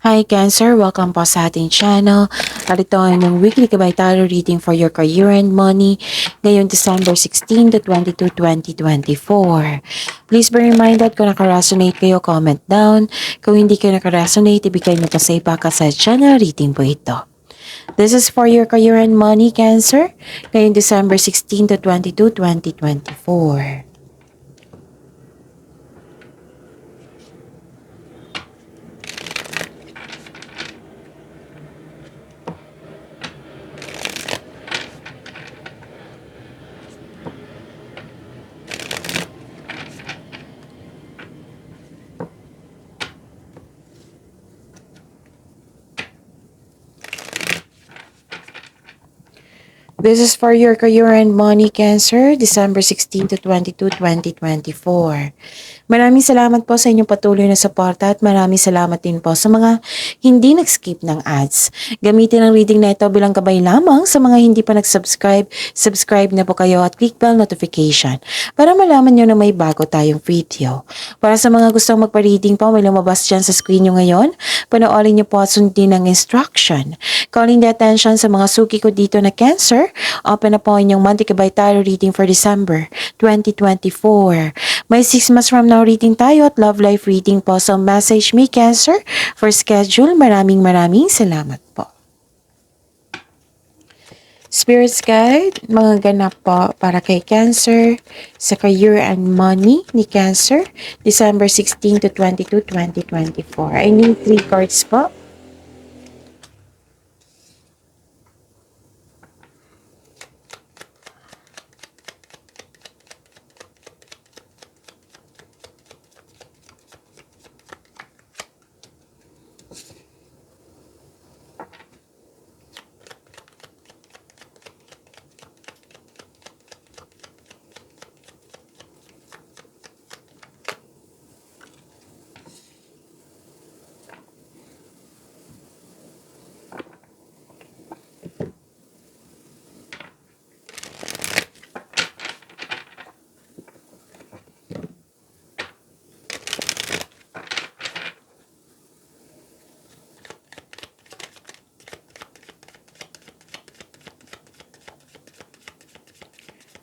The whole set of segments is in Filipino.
Hi Cancer! Welcome po sa ating channel. At ito ay ng weekly kabay tarot reading for your career and money ngayong December 16 to 22, 2024. Please be reminded kung nakaresonate kayo, comment down. Kung hindi kayo nakaresonate, ibigay nyo pa sa iba ka sa channel reading po ito. This is for your career and money, Cancer, ngayong December 16 to 22, 2024. This is for your career and money, Cancer, December 16 to 22, 2024. Maraming salamat po sa inyong patuloy na suporta at maraming salamat din po sa mga hindi nag-skip ng ads. Gamitin ang reading na ito bilang gabay lamang sa mga hindi pa nag-subscribe. Subscribe na po kayo at click bell notification para malaman nyo na may bago tayong video. Para sa mga gustong magpa-reading po, may lumabas dyan sa screen nyo ngayon. Panoorin nyo po at sundin ang instruction. Calling the attention sa mga suki ko dito na Cancer, open na po inyong monthly kabay tarot reading for December 2024. May 6 months from now reading tayo at love life reading po. So message me Cancer for schedule. Maraming salamat po. Spirits Guide, mga ganap po para kay Cancer sa career and money ni Cancer, December 16 to 22, 2024. I need 3 cards po.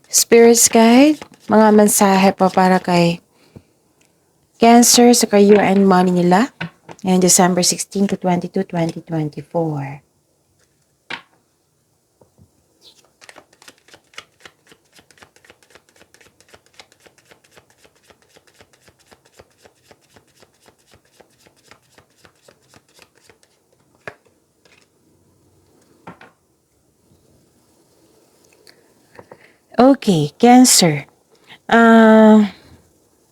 Spirits Guide, mga mensahe po para kay Cancer sa career and money nila ngayong December 16 to 22, 2024. Okay, Cancer.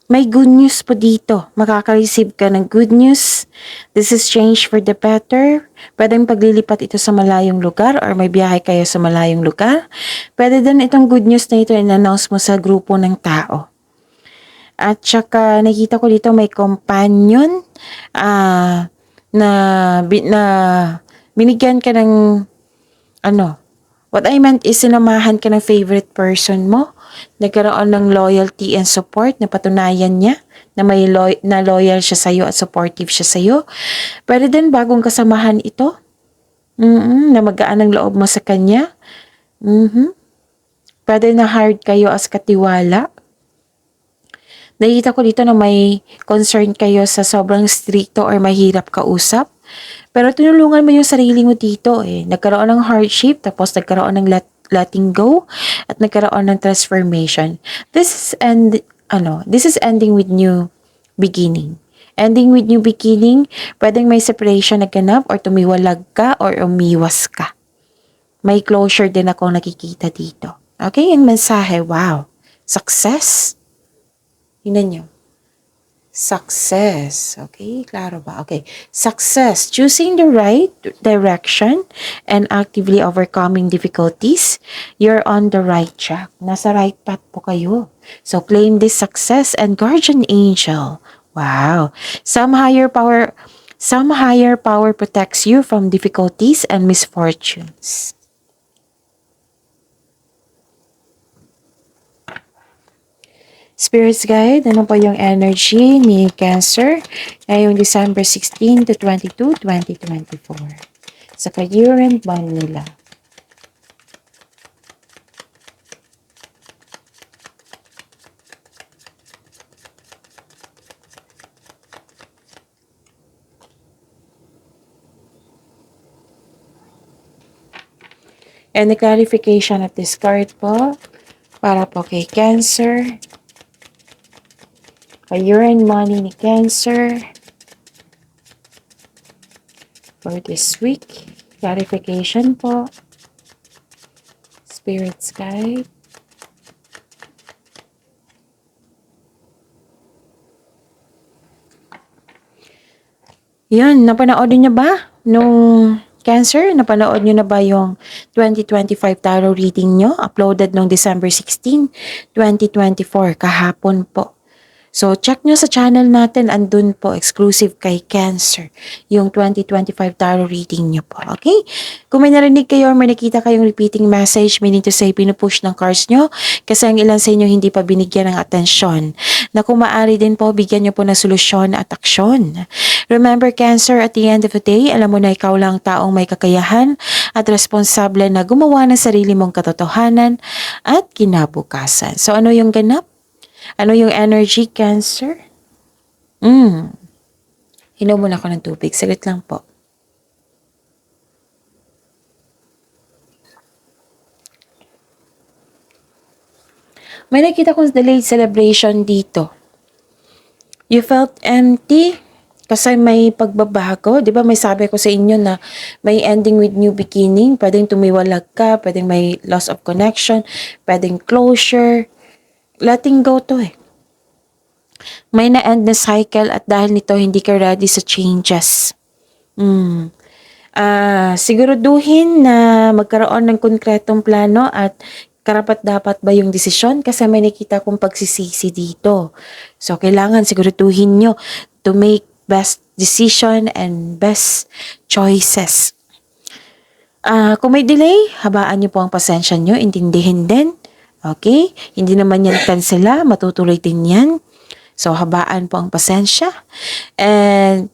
May good news po dito. Makaka-receive ka ng good news. This is change for the better. Pwedeng paglilipat ito sa malayong lugar or may biyahe kayo sa malayong lugar. Pwede din itong good news na ito in-announce mo sa grupo ng tao. At saka nakita ko dito may companion na binigyan ka ng what I meant is sinamahan ka ng favorite person mo. Nagkaroon ng loyalty and support na patunayan niya na may loyal siya sa'yo at supportive siya sa'yo. Pwede din bagong kasamahan ito. Na magaan ang loob mo sa kanya. Pwede na hired kayo as katiwala. Nakita ko dito na may concern kayo sa sobrang stricto or mahirap kausap. Pero tinulungan mo yung sarili mo dito eh. Nagkaroon ng hardship, tapos nagkaroon ng letting go, at nagkaroon ng transformation. This is ending with new beginning. Ending with new beginning, pwedeng may separation na ganap or tumiwalag ka or umiwas ka. May closure din akong nakikita dito. Okay, yung mensahe, wow. Success. Tingnan nyo. Success. Okay, klaro ba? Okay. Success. Choosing the right direction and actively overcoming difficulties. You're on the right track. Nasa right path po kayo. So, claim this success and guardian angel. Wow. Some higher power protects you from difficulties and misfortunes. Spirits Guide, ano po yung energy ni Cancer ngayong December 16 to 22, 2024 sa career and bond nila. And the clarification of this card po, para po kay Cancer, career and money ni Cancer, for this week. Clarification po. Spirits Guide. Yun, napanood niyo ba? Nung Cancer, napanood niyo na ba yung 2025 tarot reading niyo? Uploaded nung December 16, 2024, kahapon po. So, check nyo sa channel natin. Andun po, exclusive kay Cancer. Yung 2025 tarot reading nyo po. Okay? Kung may narinig kayo or may nakita kayong repeating message, meaning to say, pinupush ng cards nyo, kasi ang ilan sa inyo hindi pa binigyan ng atensyon. Na kung maaari din po, bigyan nyo po ng solusyon at aksyon. Remember, Cancer, at the end of the day, alam mo na ikaw lang taong may kakayahan at responsable na gumawa ng sarili mong katotohanan at kinabukasan. So, ano yung ganap? Ano yung energy, Cancer? Hinom muna ako ng tubig. Saglit lang po. May nakita kong delayed celebration dito. You felt empty kasi may pagbabago. Di ba may sabi ko sa inyo na may ending with new beginning. Pwedeng tumiwalag ka, pwedeng may loss of connection, pwedeng closure. Letting go to eh. May na-end na cycle at dahil nito hindi ka ready sa changes. Siguraduhin na magkaroon ng konkretong plano at karapat dapat ba yung desisyon kasi may nakita kong pagsisisi dito. So, kailangan siguraduhin nyo to make best decision and best choices. Kung may delay, habaan nyo po ang pasensya nyo, intindihin din. Okay? Hindi naman yan kansela, matutuloy din yan. So, habaan po ang pasensya. And,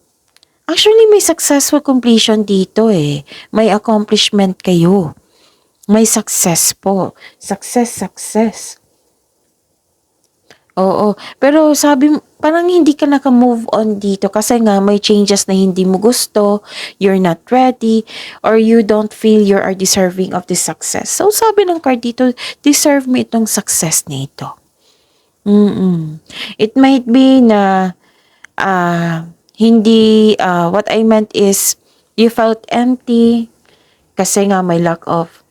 actually, may successful completion dito eh. May accomplishment kayo. May success po. Success. Oo. Pero sabi, parang hindi ka naka-move on dito kasi nga may changes na hindi mo gusto, you're not ready, or you don't feel you are deserving of this success. So, sabi ng card dito, deserve mo itong success na ito. It might be na what I meant is you felt empty kasi nga may lack of,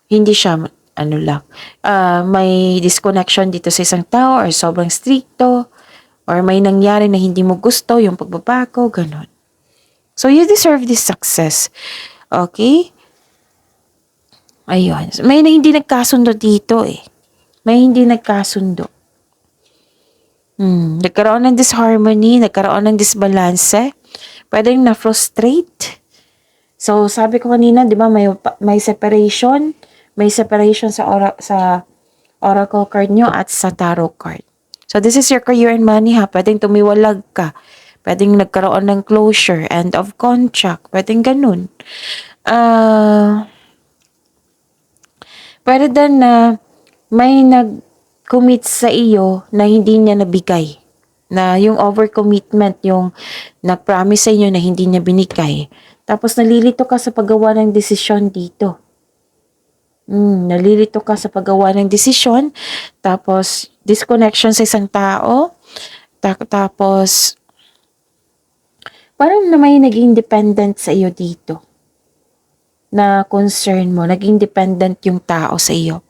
hindi siya may disconnection dito sa isang tao or sobrang stricto or may nangyari na hindi mo gusto, yung pagbabago, ganun. So, you deserve this success. Okay? Ayun. May hindi nagkasundo dito eh. May hindi nagkasundo. Nagkaroon ng disharmony, nagkaroon ng disbalance, pwedeng na-frustrate. So, sabi ko kanina, di ba, may separation sa oracle card nyo at sa tarot card. So, this is your career and money ha. Pwedeng tumiwalag ka. Pwedeng nagkaroon ng closure, end of contract. Pwedeng ganun. Pwede din na may commit sa iyo na hindi niya nabigay. Na yung overcommitment, yung nag-promise sa inyo na hindi niya binigay. Tapos nalilito ka sa paggawa ng desisyon dito. Nalilito ka sa paggawa ng desisyon. Tapos disconnection sa isang tao. Tapos parang na may naging dependent sa iyo dito. Na concern mo. Naging dependent yung tao sa iyo.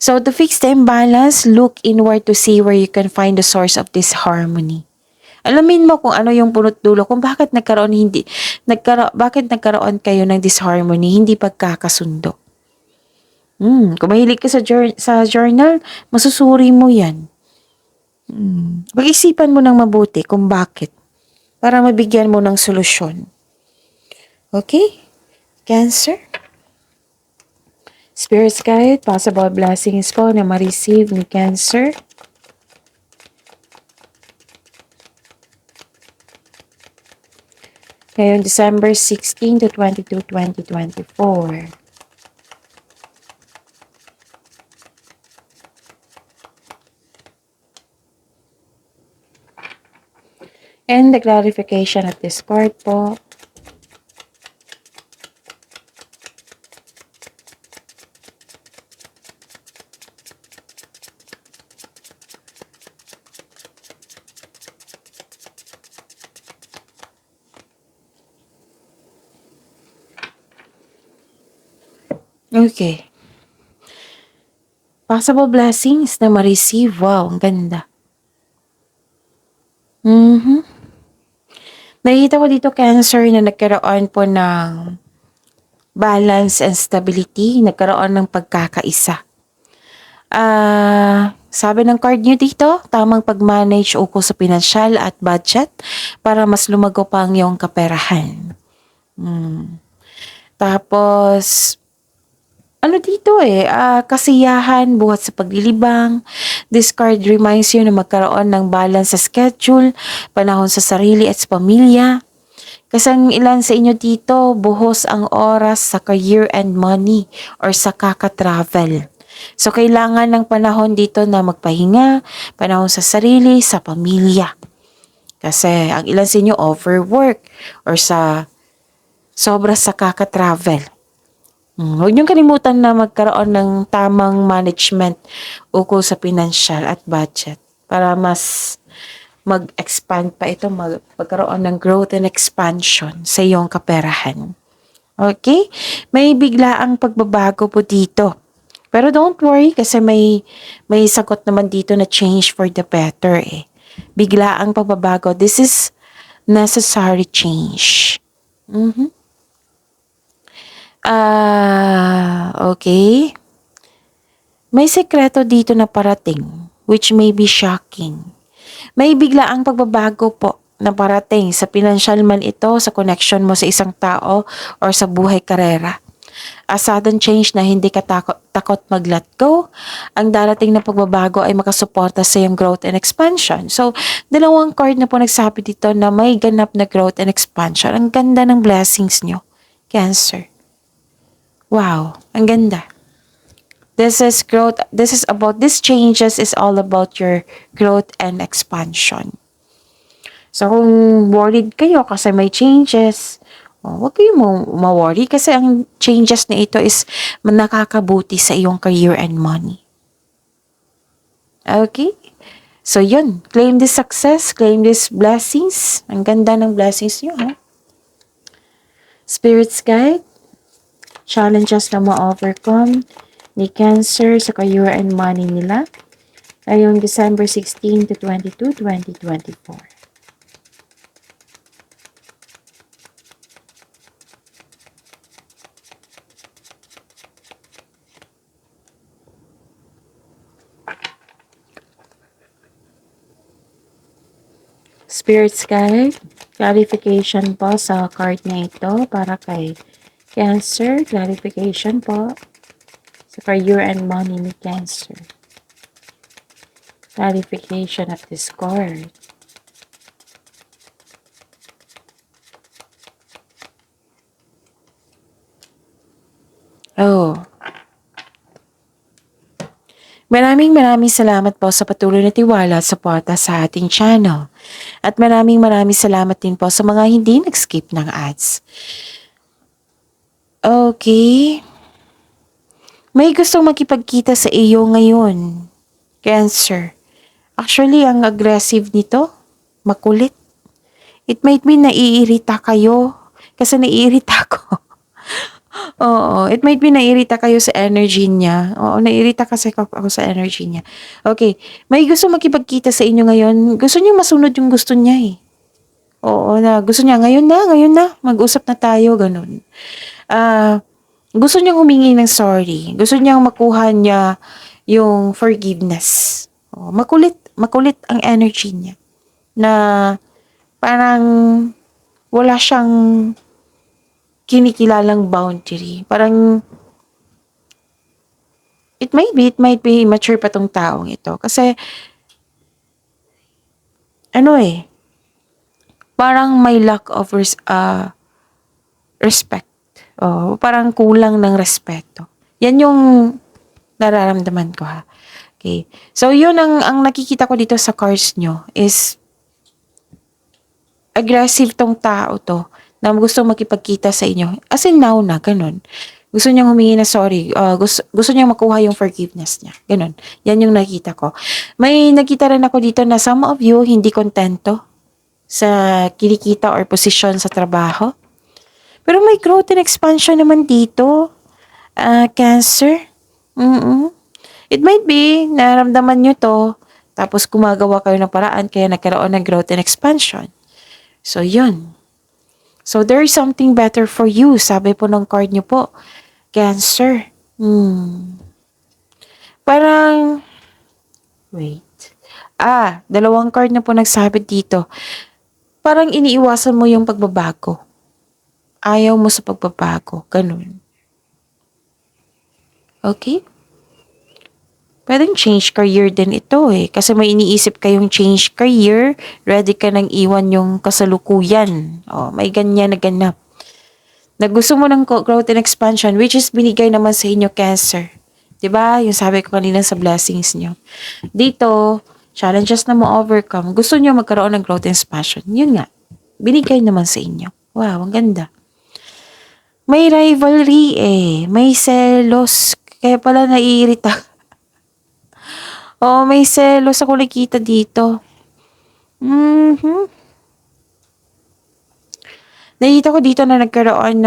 So, to fix the imbalance, look inward to see where you can find the source of this harmony. Alamin mo kung ano yung punot dulo, kung bakit nagkaroon kayo ng disharmony, hindi pagkakasundo. Kung mahilig ka sa journal, masusuri mo yan. Pag-isipan mo ng mabuti kung bakit, para mabigyan mo ng solusyon. Okay? Cancer? Spirit's Guide, possible blessings po na ma-receive ni Cancer. Ngayon, December 16 to 22, 2024. And the clarification of this card po. Okay. Possible blessings na ma-receive. Wow, ang ganda. Nakikita ko dito, Cancer, na nagkaroon po ng balance and stability. Nagkaroon ng pagkakaisa. Sabi ng card nyo dito, tamang pag-manage ukol sa pinansyal at budget para mas lumago pa ang iyong kaperahan. Tapos, ano dito kasiyahan buhat sa paglilibang. This card reminds you na magkaroon ng balance sa schedule, panahon sa sarili at sa pamilya. Kasi ang ilan sa inyo dito, buhos ang oras sa career and money or sa kaka-travel. So, kailangan ng panahon dito na magpahinga, panahon sa sarili, sa pamilya. Kasi ang ilan sa inyo overwork or sa sobra sa kaka-travel. Huwag niyong kalimutan na magkaroon ng tamang management ukol sa pinansyal at budget para mas mag-expand pa ito, magkaroon ng growth and expansion sa iyong kaperahan. Okay? May biglaang pagbabago po dito. Pero don't worry kasi may sagot naman dito na change for the better Biglaang pagbabago. This is necessary change. Okay. May sekreto dito na parating, which may be shocking. May biglaang pagbabago po na parating sa pinansyal man ito, sa connection mo sa isang tao, or sa buhay karera. A sudden change na hindi ka takot mag-let go. Ang darating na pagbabago ay makasuporta sa iyong growth and expansion. So, dalawang card na po nagsabi dito na may ganap na growth and expansion. Ang ganda ng blessings nyo, Cancer. Wow, ang ganda. This is growth. This changes is all about your growth and expansion. So, kung worried kayo kasi may changes, huwag kayo ma-worry kasi ang changes na ito is nakakabuti sa iyong career and money. Okay? So, yun. Claim this success. Claim this blessings. Ang ganda ng blessings nyo, ha? Spirit's Guide. Challenges na ma-overcome ni Cancer sa career and money nila ngayong December 16 to 22, 2024. Spirit's Guide, clarification po sa card na ito para kay Cancer, clarification po sa career and money ni Cancer. Clarification of this card. Maraming salamat po sa patuloy na tiwala at suporta sa ating channel. At maraming salamat din po sa mga hindi nag-skip ng ads. Okay. May gustong makipagkita sa iyo ngayon, Cancer. Actually, ang aggressive nito, makulit. It might be naiirita kayo kasi naiirita ko. Oo, it might be naiirita kayo sa energy niya. Oo, naiirita kasi ako sa energy niya. Okay, may gusto makipagkita sa inyo ngayon. Gusto niya masunod yung gusto niya Oo, na gusto niya ngayon na, mag-usap na tayo, ganun. Gusto niyang humingi ng sorry. Gusto niyang makuha niya yung forgiveness. Makulit ang energy niya. Na parang wala siyang kinikilalang boundary. Parang it might be mature pa tong taong ito. Kasi parang may lack of respect. Oh, parang kulang ng respeto. Yan yung nararamdaman ko, ha. Okay. So, yun ang nakikita ko dito sa cards nyo is aggressive tong tao to na gusto makipagkita sa inyo. As in now na, ganun. Gusto niyang humingi na sorry. Gusto niyang makuha yung forgiveness niya. Ganun. Yan yung nakita ko. May nakita rin ako dito na some of you hindi kontento sa kinikita or posisyon sa trabaho. Pero may growth and expansion naman dito. Cancer. It might be, naramdaman nyo to, tapos gumagawa kayo ng paraan, kaya nagkaroon ng growth and expansion. So, yun. So, there is something better for you. Sabi po ng card nyo po, Cancer. Parang, wait. Dalawang card na po nagsabi dito. Parang iniiwasan mo yung pagbabago. Ayaw mo sa pagbabago. Ganun. Okay? Pwedeng change career din ito eh. Kasi may iniisip kayong change career, ready ka nang iwan yung kasalukuyan. May ganyan na ganap. Na gusto mo ng growth and expansion, which is binigay naman sa inyo, Cancer. 'Di ba? Yung sabi ko kanina sa blessings nyo. Dito, challenges na mo overcome. Gusto nyo magkaroon ng growth and expansion. Yun nga. Binigay naman sa inyo. Wow, ang ganda. May rivalry eh. May selos. Kaya pala naiirita. May selos ako nakita dito. Nakita ko dito na nagkaroon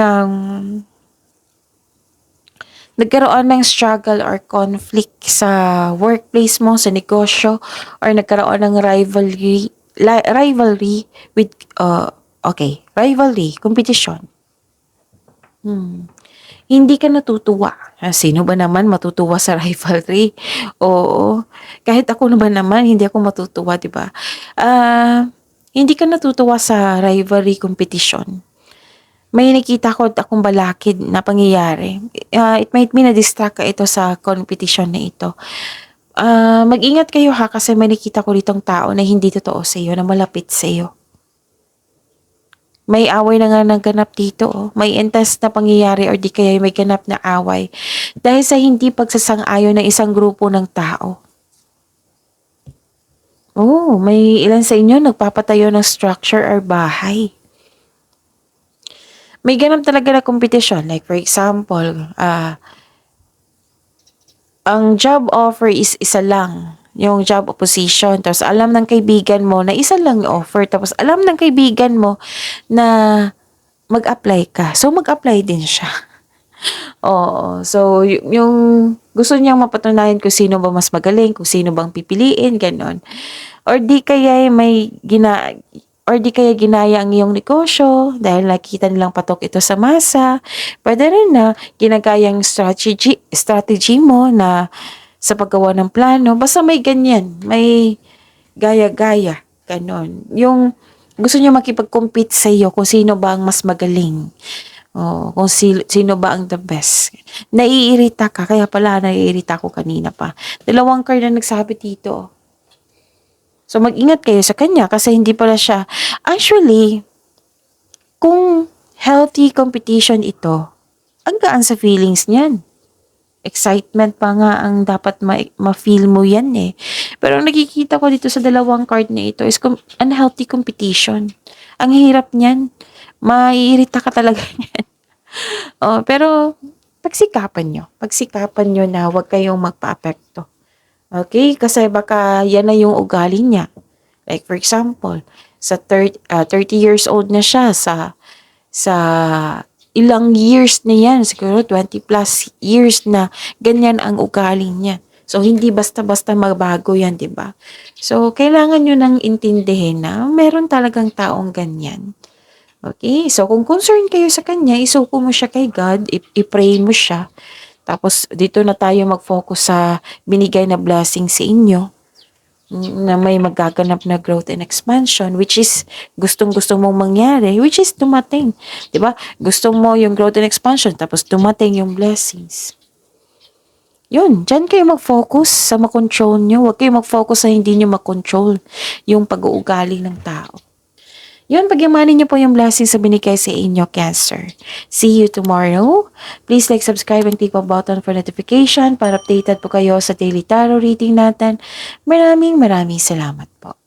ng struggle or conflict sa workplace mo, sa negosyo, or nagkaroon ng rivalry with, rivalry, competition. Hindi ka natutuwa. Sino ba naman matutuwa sa rivalry? Oo. Kahit ako naman, hindi ako matutuwa, di ba? Hindi ka natutuwa sa rivalry competition. May nakita ko akong balakid na pangyayari. It might be na-distract ka ito sa competition na ito. Mag-ingat kayo ha, kasi may nakita ko ditong tao na hindi totoo sa iyo, na malapit sa iyo. May away na nga naganap dito. May intense na pangyayari or di kaya may ganap na away dahil sa hindi pagsasang-ayon ng isang grupo ng tao. May ilan sa inyo nagpapatayo ng structure or bahay. May ganap talaga na competition. Like for example, ang job offer is isa lang. Yung job position. Tapos alam ng kaibigan mo na isa lang yung offer. Tapos alam ng kaibigan mo na mag-apply ka. So mag-apply din siya. So yung gusto niyang mapatunayan kung sino ba mas magaling, kung sino bang pipiliin, ganon. Or di kaya ginaya ang iyong negosyo dahil nakita nilang patok ito sa masa. Pwede rin na ginagayang strategy mo na sa paggawa ng plano. Basta may ganyan. May gaya-gaya. Ganon. Yung gusto niyo makipag-compete sa iyo kung sino ba ang mas magaling. Kung sino ba ang the best. Naiirita ka. Kaya pala naiirita ko kanina pa. Dalawang card na nagsabi dito. So mag-ingat kayo sa kanya kasi hindi pala siya. Actually, kung healthy competition ito, ang gaan sa feelings niyan. Excitement pa nga ang dapat ma-feel mo yan eh. Pero ang nakikita ko dito sa dalawang card na ito is unhealthy competition. Ang hirap niyan. Maiirita ka talaga niyan. Pero pagsikapan nyo na huwag kayong magpa-apekto. Okay? Kasi baka yan na yung ugali niya. Like for example, sa 30 years old na siya, sa ilang years na yan, siguro 20 plus years na ganyan ang ugali niya. So, hindi basta-basta magbago yan, di ba? So, kailangan nyo nang intindihin na meron talagang taong ganyan. Okay? So, kung concerned kayo sa kanya, isuko mo siya kay God, i-pray mo siya. Tapos, dito na tayo mag-focus sa binigay na blessing sa inyo na may magaganap na growth and expansion, which is gustong-gusto mong mangyari, which is dumating. Diba? Gusto mo yung growth and expansion, tapos dumating yung blessings. Yun, dyan kayo mag-focus sa makontrol nyo. Huwag kayo mag-focus sa hindi nyo makontrol yung pag-uugali ng tao. Yun, pagyamanin niyo po yung blessings sa binigay sa inyo, Cancer. See you tomorrow. Please like, subscribe, and click on button for notification para updated po kayo sa daily tarot reading natin. Maraming salamat po.